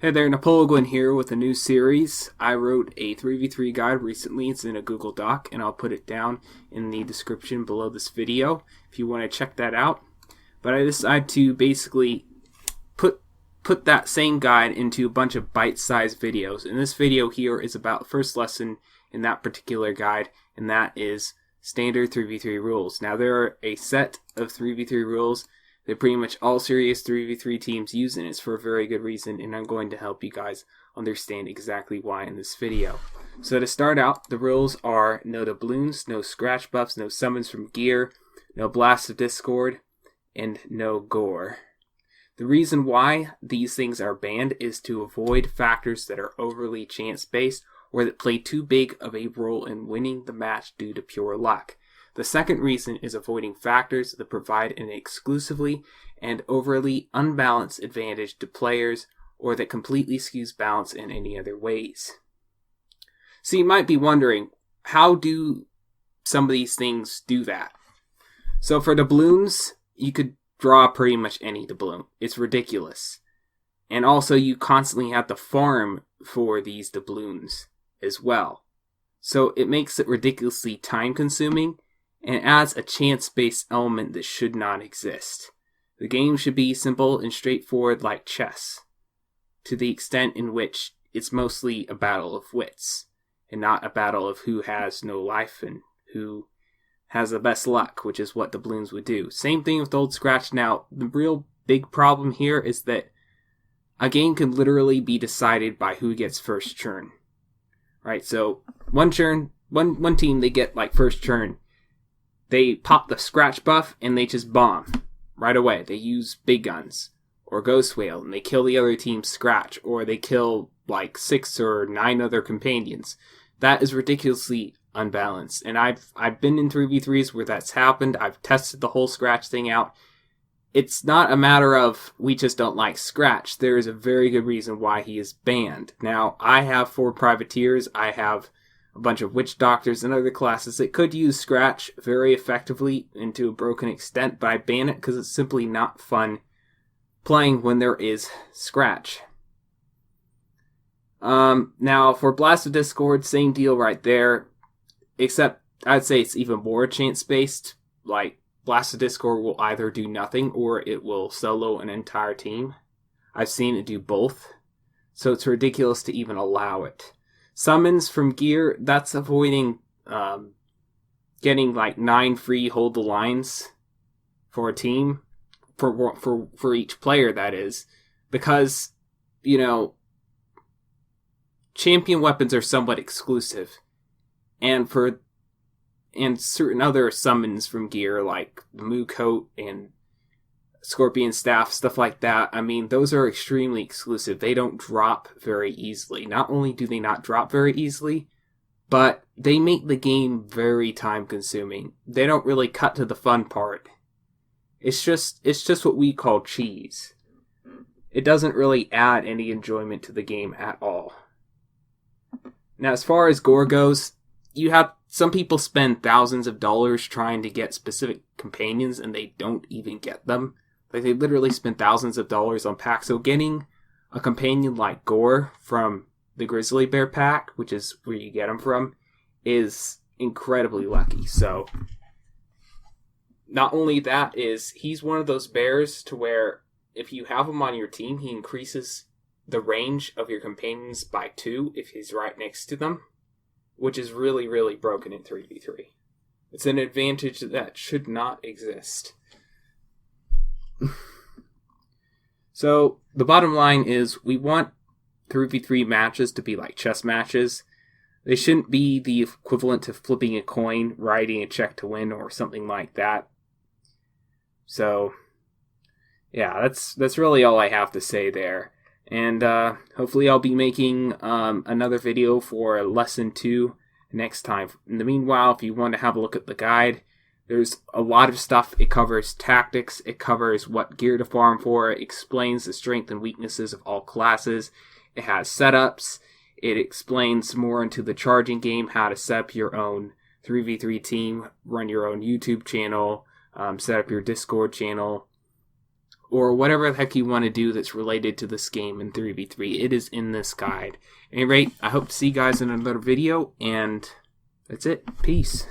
Hey there, Napoleon here with a new series. I wrote a 3v3 guide recently. It's in a Google Doc, and I'll put it down in the description below this video if you want to check that out. But I decided to basically put that same guide into a bunch of bite-sized videos. And this video here is about the first lesson in that particular guide, and that is standard 3v3 rules. Now, there are a set of 3v3 rules that pretty much all serious 3v3 teams use, and it's for a very good reason, and I'm going to help you guys understand exactly why in this video. So to start out, the rules are no doubloons, no scratch buffs, no summons from gear, no blast of discord, and no gore. The reason why these things are banned is to avoid factors that are overly chance-based or that play too big of a role in winning the match due to pure luck. The second reason is avoiding factors that provide an exclusively and overly unbalanced advantage to players or that completely skews balance in any other ways. So you might be wondering, how do some of these things do that? So for doubloons, you could draw pretty much any doubloon. It's ridiculous. And also you constantly have to farm for these doubloons as well. So it makes it ridiculously time consuming and adds a chance-based element that should not exist. The game should be simple and straightforward like chess, to the extent in which it's mostly a battle of wits, and not a battle of who has no life and who has the best luck, which is what doubloons would do. Same thing with Old Scratch. Now, the real big problem here is that a game can literally be decided by who gets first turn. Right, so one team, they get like first turn. They pop the scratch buff and they just bomb right away. They use big guns or Ghost Whale and they kill the other team's scratch, or they kill like 6 or 9 other companions. That is ridiculously unbalanced. And I've been in 3v3s where that's happened. I've tested the whole scratch thing out. It's not a matter of we just don't like Scratch. There is a very good reason why he is banned. Now, I have 4 privateers. I have a bunch of witch doctors and other classes that could use Scratch very effectively and to a broken extent, but I ban it because it's simply not fun playing when there is Scratch. Now, for Blast of Discord, same deal right there, except I'd say it's even more chance-based. Like, Blast of Discord will either do nothing or it will solo an entire team. I've seen it do both, so it's ridiculous to even allow it. Summons from gear, that's avoiding getting like 9 free hold the lines for a team, for each player, that is, because, you know, champion weapons are somewhat exclusive, and certain other summons from gear, like the Moo Coat and Scorpion Staff, stuff like that, I mean, those are extremely exclusive. They don't drop very easily. Not only do they not drop very easily, but they make the game very time-consuming. They don't really cut to the fun part. It's just what we call cheese. It doesn't really add any enjoyment to the game at all. Now, as far as gore goes, you have some people spend thousands of dollars trying to get specific companions and they don't even get them. Like, they literally spend thousands of dollars on packs. So getting a companion like Gore from the Grizzly Bear pack, which is where you get him from, is incredibly lucky. So not only that, is he's one of those bears to where if you have him on your team, he increases the range of your companions by 2 if he's right next to them, which is really, really broken in 3v3. It's an advantage that should not exist. So, the bottom line is, we want 3v3 matches to be like chess matches. They shouldn't be the equivalent to flipping a coin, writing a check to win, or something like that. So, yeah, that's really all I have to say there. And hopefully I'll be making another video for lesson 2 next time. In the meanwhile, if you want to have a look at the guide, there's a lot of stuff. It covers tactics, it covers what gear to farm for, it explains the strength and weaknesses of all classes, it has setups, it explains more into the charging game, how to set up your own 3v3 team, run your own YouTube channel, set up your Discord channel, or whatever the heck you want to do that's related to this game in 3v3. It is in this guide. At any rate, I hope to see you guys in another video, and that's it. Peace.